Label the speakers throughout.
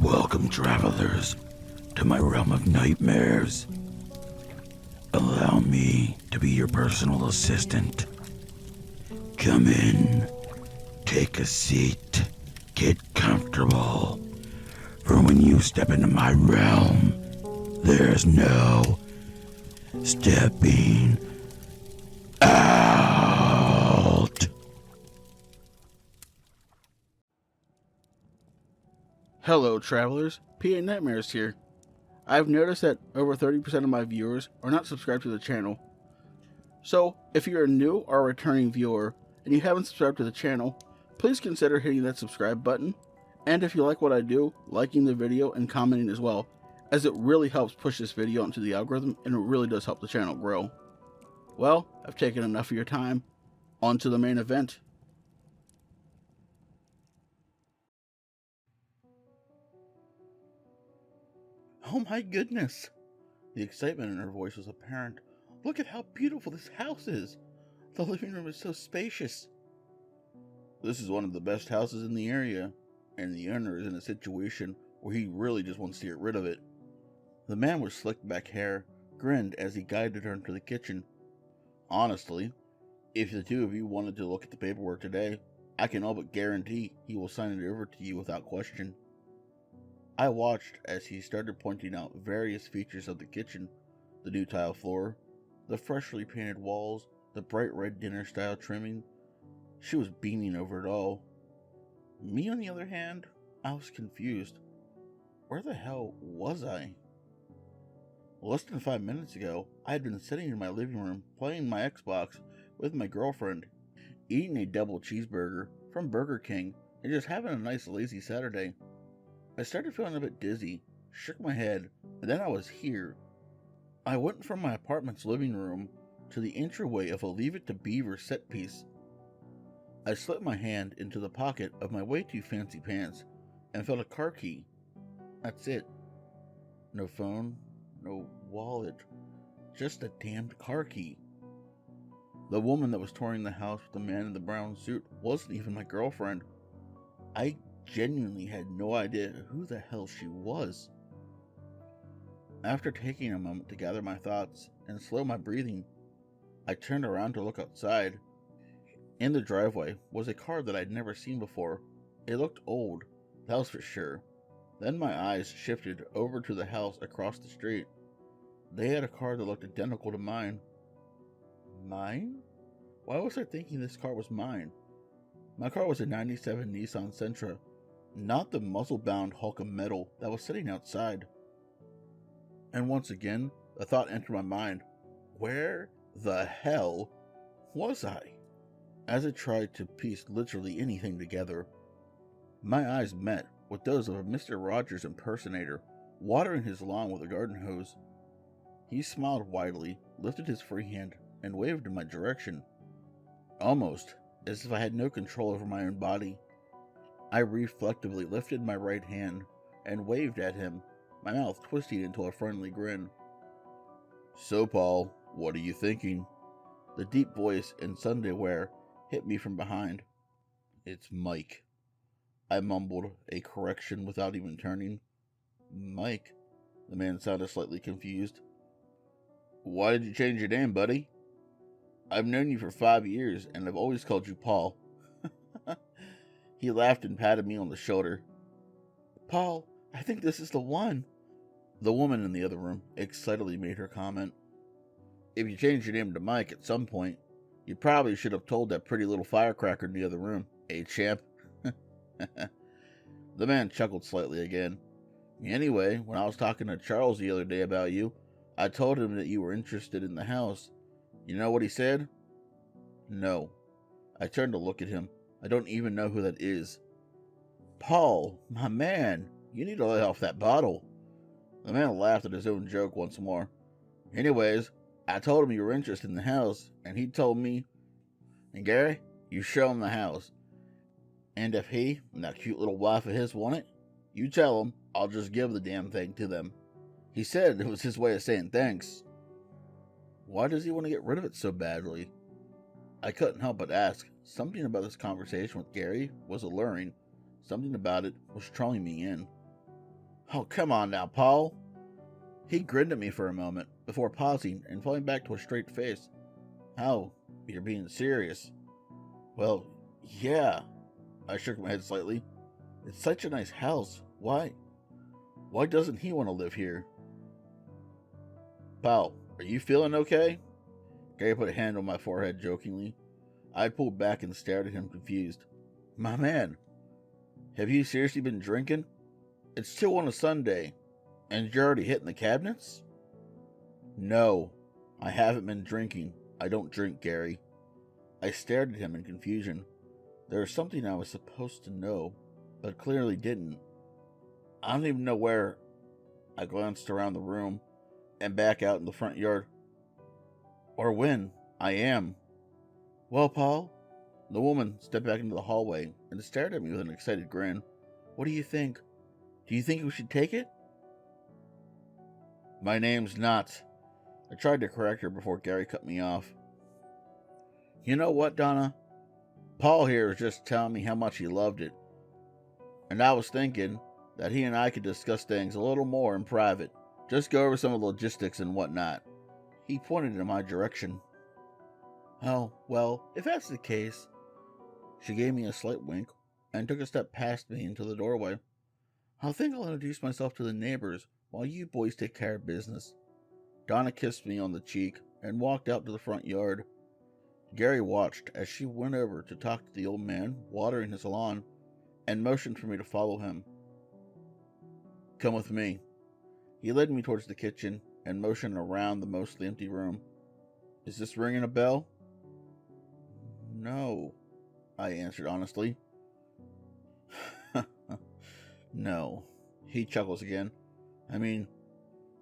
Speaker 1: Welcome, travelers, to my realm of nightmares. Allow me to be your personal assistant. Come in, take a seat, get comfortable. For when you step into my realm, there's no stepping out.
Speaker 2: Hello, travelers. PA Nightmares here. I've noticed that over 30% of my viewers are not subscribed to the channel. So, if you're a new or a returning viewer and you haven't subscribed to the channel, please consider hitting that subscribe button. And if you like what I do, liking the video and commenting as well, as it really helps push this video into the algorithm and it really does help the channel grow. Well, I've taken enough of your time. On to the main event.
Speaker 3: Oh my goodness! The excitement in her voice was apparent. Look at how beautiful this house is! The living room is so spacious. This is one of the best houses in the area, and the owner is in a situation where he really just wants to get rid of it. The man with slicked back hair grinned as he guided her into the kitchen. Honestly, if the two of you wanted to look at the paperwork today, I can all but guarantee he will sign it over to you without question. I watched as he started pointing out various features of the kitchen: the new tile floor, the freshly painted walls, the bright red dinner-style trimming. She was beaming over it all. Me, on the other hand, I was confused. Where the hell was I? Less than 5 minutes ago, I had been sitting in my living room playing my Xbox with my girlfriend, eating a double cheeseburger from Burger King, and just having a nice lazy Saturday. I started feeling a bit dizzy, shook my head, and then I was here. I went from my apartment's living room to the entryway of a Leave It to Beaver set piece. I slipped my hand into the pocket of my way too fancy pants and felt a car key. That's it. No phone, no wallet, just a damned car key. The woman that was touring the house with the man in the brown suit wasn't even my girlfriend. I genuinely had no idea who the hell she was. After taking a moment to gather my thoughts and slow my breathing, I turned around to look outside. In the driveway was a car that I'd never seen before. It looked old, that was for sure. Then my eyes shifted over to the house across the street. They had a car that looked identical to mine. Mine? Why was I thinking this car was mine? My car was a 97 Nissan Sentra, not the muzzle-bound hulk of metal that was sitting outside. And once again, a thought entered my mind. Where the hell was I? As I tried to piece literally anything together, my eyes met with those of a Mr. Rogers impersonator, watering his lawn with a garden hose. He smiled widely, lifted his free hand, and waved in my direction, almost as if I had no control over my own body. I reflectively lifted my right hand and waved at him, my mouth twisting into a friendly grin. "So, Paul, what are you thinking?" The deep voice in Sunday wear hit me from behind. "It's Mike." I mumbled a correction without even turning. "Mike?" The man sounded slightly confused. "Why did you change your name, buddy?" "I've known you for 5 years, and I've always called you Paul." He laughed and patted me on the shoulder. "Paul, I think this is the one." The woman in the other room excitedly made her comment. "If you changed your name to Mike at some point, you probably should have told that pretty little firecracker in the other room, eh, champ?" The man chuckled slightly again. "Anyway, when I was talking to Charles the other day about you, I told him that you were interested in the house. You know what he said?" "No." I turned to look at him. I don't even know who that is. "Paul, my man, you need to lay off that bottle." The man laughed at his own joke once more. "Anyways, I told him you were interested in the house, and he told me, and Gary, you show him the house. And if he and that cute little wife of his want it, you tell him I'll just give the damn thing to them. He said it was his way of saying thanks. Why does he want to get rid of it so badly? I couldn't help but ask. Something about this conversation with Gary was alluring. Something about it was drawing me in. Oh, come on now, Paul. He grinned at me for a moment, before pausing and falling back to a straight face. How? You're being serious? Well, yeah. I shook my head slightly. It's such a nice house. Why? Why doesn't he want to live here? Paul, are you feeling okay? Gary put a hand on my forehead jokingly. I pulled back and stared at him confused. My man, have you seriously been drinking? It's still on a Sunday, and you're already hitting the cabinets? No, I haven't been drinking. I don't drink, Gary. I stared at him in confusion. There was something I was supposed to know, but clearly didn't. I don't even know where. I glanced around the room and back out in the front yard. Or when. I am. Well, Paul? The woman stepped back into the hallway and stared at me with an excited grin. What do you think? Do you think we should take it? My name's not. I tried to correct her before Gary cut me off. You know what, Donna? Paul here was just telling me how much he loved it. And I was thinking that he and I could discuss things a little more in private. Just go over some of the logistics and whatnot. He pointed in my direction. Oh, well, if that's the case. She gave me a slight wink and took a step past me into the doorway. I think I'll introduce myself to the neighbors while you boys take care of business. Donna kissed me on the cheek and walked out to the front yard. Gary watched as she went over to talk to the old man watering his lawn and motioned for me to follow him. Come with me. He led me towards the kitchen and motioned around the mostly empty room. Is this ringing a bell? No, I answered honestly. No. He chuckles again. I mean,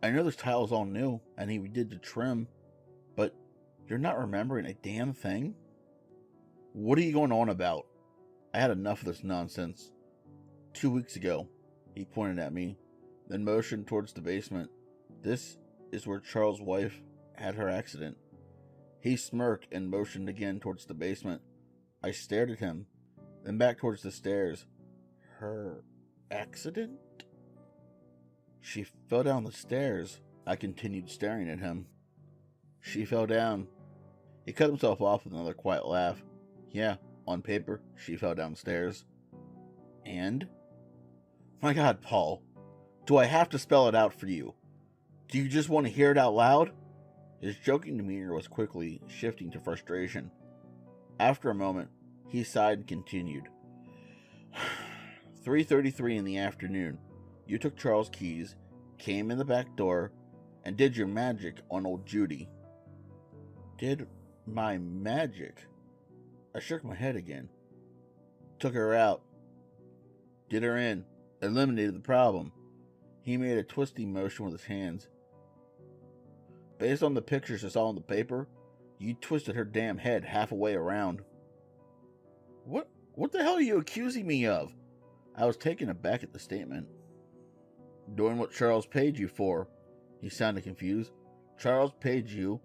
Speaker 3: I know this tile's all new, and he did the trim, but you're not remembering a damn thing? What are you going on about? I had enough of this nonsense. 2 weeks ago, he pointed at me, then motioned towards the basement. This is where Charles' wife had her accident. He smirked and motioned again towards the basement. I stared at him, then back towards the stairs. Her accident? She fell down the stairs. I continued staring at him. She fell down. He cut himself off with another quiet laugh. Yeah, on paper, she fell downstairs. And? My God, Paul, do I have to spell it out for you? Do you just want to hear it out loud? His joking demeanor was quickly shifting to frustration. After a moment, he sighed and continued. 3:33 in the afternoon, you took Charles' keys, came in the back door, and did your magic on old Judy. Did my magic? I shook my head again. Took her out. Did her in. Eliminated the problem. He made a twisting motion with his hands. Based on the pictures I saw on the paper, you twisted her damn head half a way around. What the hell are you accusing me of? I was taken aback at the statement. Doing what Charles paid you for. He sounded confused. Charles paid you.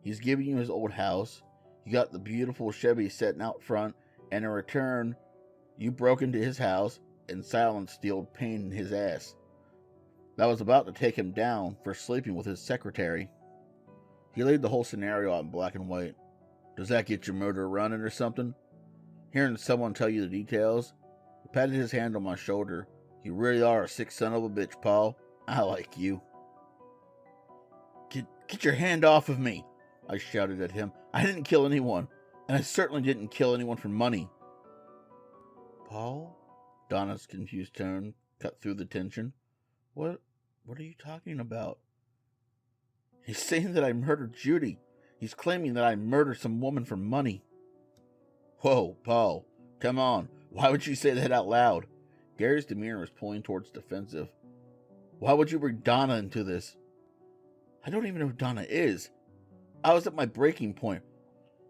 Speaker 3: He's giving you his old house. You got the beautiful Chevy sitting out front, and in return, you broke into his house and silenced the old pain in his ass. That was about to take him down for sleeping with his secretary. He laid the whole scenario out in black and white. Does that get your motor running or something? Hearing someone tell you the details, he patted his hand on my shoulder. You really are a sick son of a bitch, Paul. I like you. Get your hand off of me, I shouted at him. I didn't kill anyone, and I certainly didn't kill anyone for money. Paul? Donna's confused tone cut through the tension. What are you talking about? He's saying that I murdered Judy. He's claiming that I murdered some woman for money. Whoa, Paul, come on. Why would you say that out loud? Gary's demeanor was pulling towards defensive. Why would you bring Donna into this? I don't even know who Donna is. I was at my breaking point.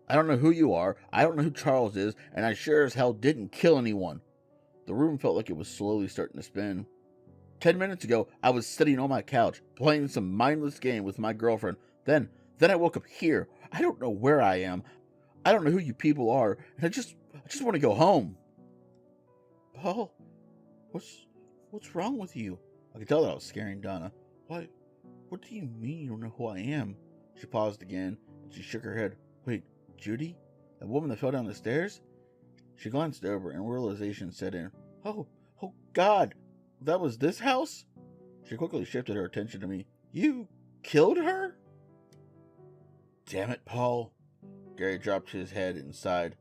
Speaker 3: I don't know who you are, I don't know who Charles is, and I sure as hell didn't kill anyone. The room felt like it was slowly starting to spin. 10 minutes ago, I was sitting on my couch, playing some mindless game with my girlfriend. Then I woke up here. I don't know where I am. I don't know who you people are, and I just want to go home. Paul, what's wrong with you? I could tell that I was scaring Donna. What do you mean you don't know who I am? She paused again, and she shook her head. Wait, Judy? That woman that fell down the stairs? She glanced over, and realization set in. Oh God, that was this house? She quickly shifted her attention to me. You killed her? Damn it, Paul. Gary dropped his head and sighed.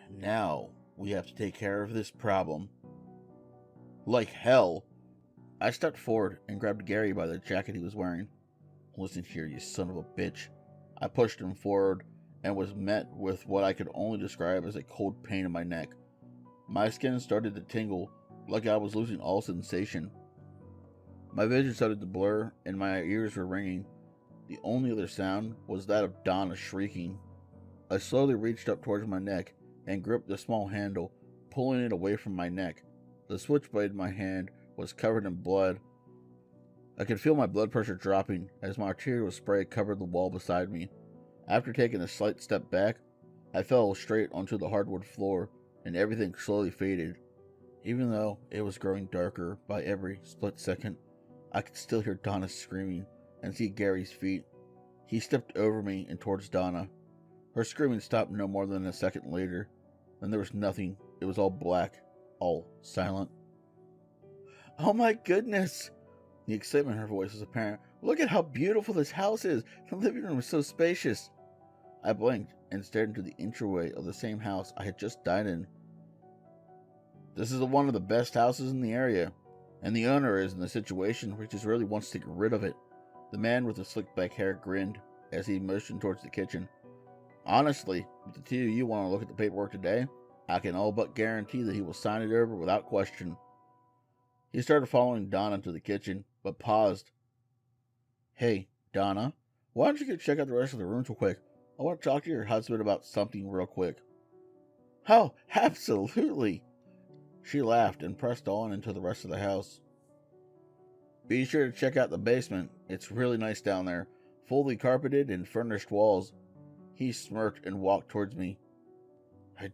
Speaker 3: Now we have to take care of this problem. Like hell. I stepped forward and grabbed Gary by the jacket he was wearing. Listen here, you son of a bitch. I pushed him forward and was met with what I could only describe as a cold pain in my neck. My skin started to tingle, like I was losing all sensation. My vision started to blur, and my ears were ringing. The only other sound was that of Donna shrieking. I slowly reached up towards my neck and gripped the small handle, pulling it away from my neck. The switchblade in my hand was covered in blood. I could feel my blood pressure dropping as my arterial spray covered the wall beside me. After taking a slight step back, I fell straight onto the hardwood floor, and everything slowly faded. Even though it was growing darker by every split second, I could still hear Donna screaming and see Gary's feet. He stepped over me and towards Donna. Her screaming stopped no more than a second later. Then there was nothing. It was all black, all silent. Oh my goodness! The excitement in her voice was apparent. Look at how beautiful this house is. The living room is so spacious. I blinked and stared into the entryway of the same house I had just died in. This is one of the best houses in the area, and the owner is in a situation where he just really wants to get rid of it. The man with the slick back hair grinned as he motioned towards the kitchen. Honestly, if the two of you want to look at the paperwork today, I can all but guarantee that he will sign it over without question. He started following Donna to the kitchen, but paused. Hey, Donna, why don't you go check out the rest of the rooms real quick? I want to talk to your husband about something real quick. Oh, absolutely! She laughed and pressed on into the rest of the house. Be sure to check out the basement. It's really nice down there, fully carpeted and furnished walls. He smirked and walked towards me. I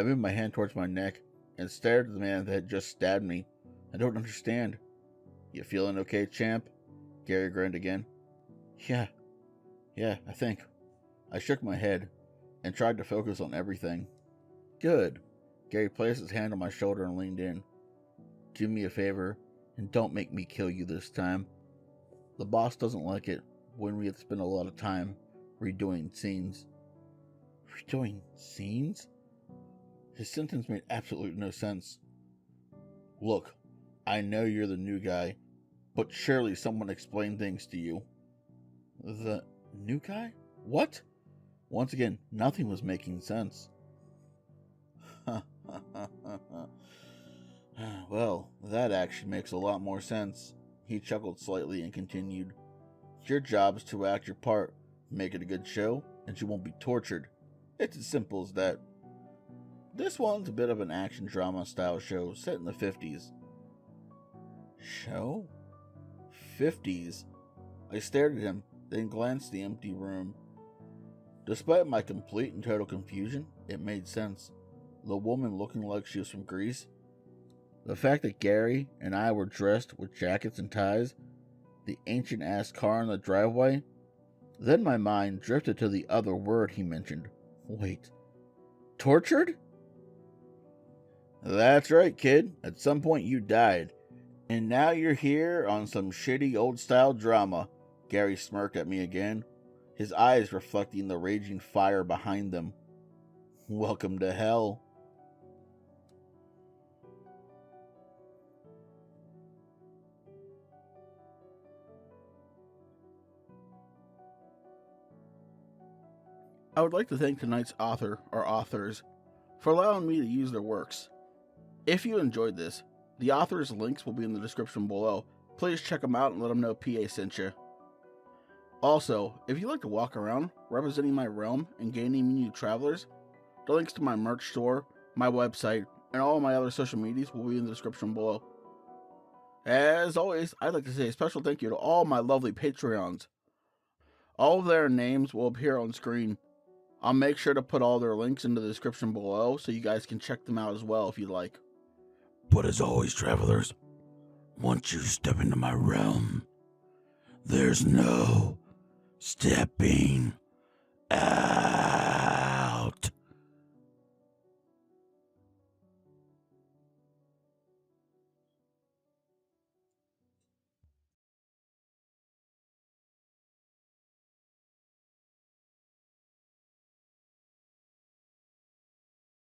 Speaker 3: moved my hand towards my neck and stared at the man that had just stabbed me. I don't understand. You feeling okay, champ? Gary grinned again. Yeah, I think. I shook my head and tried to focus on everything. Good. Gary placed his hand on my shoulder and leaned in. Do me a favor and don't make me kill you this time. The boss doesn't like it when we have to spend a lot of time redoing scenes. Redoing scenes? His sentence made absolutely no sense. Look, I know you're the new guy, but surely someone explained things to you. The new guy? What? Once again, nothing was making sense. Well, that actually makes a lot more sense. He chuckled slightly and continued. Your job is to act your part, make it a good show, and you won't be tortured. It's as simple as that. This one's a bit of an action drama style show set in the 50s. Show? 50s? I stared at him, then glanced at the empty room. Despite my complete and total confusion, it made sense. The woman looking like she was from Greece. The fact that Gary and I were dressed with jackets and ties. The ancient-ass car in the driveway. Then my mind drifted to the other word he mentioned. Wait. Tortured? That's right, kid. At some point you died. And now you're here on some shitty old-style drama. Gary smirked at me again, his eyes reflecting the raging fire behind them. Welcome to hell.
Speaker 2: I would like to thank tonight's author or authors for allowing me to use their works. If you enjoyed this, the authors' links will be in the description below. Please check them out and let them know PA sent you. Also, if you like to walk around representing my realm and gaining new travelers, the links to my merch store, my website, and all of my other social medias will be in the description below. As always, I'd like to say a special thank you to all my lovely Patreons. All of their names will appear on screen. I'll make sure to put all their links in the description below so you guys can check them out as well if you'd like.
Speaker 1: But as always, travelers, once you step into my realm, there's no stepping out.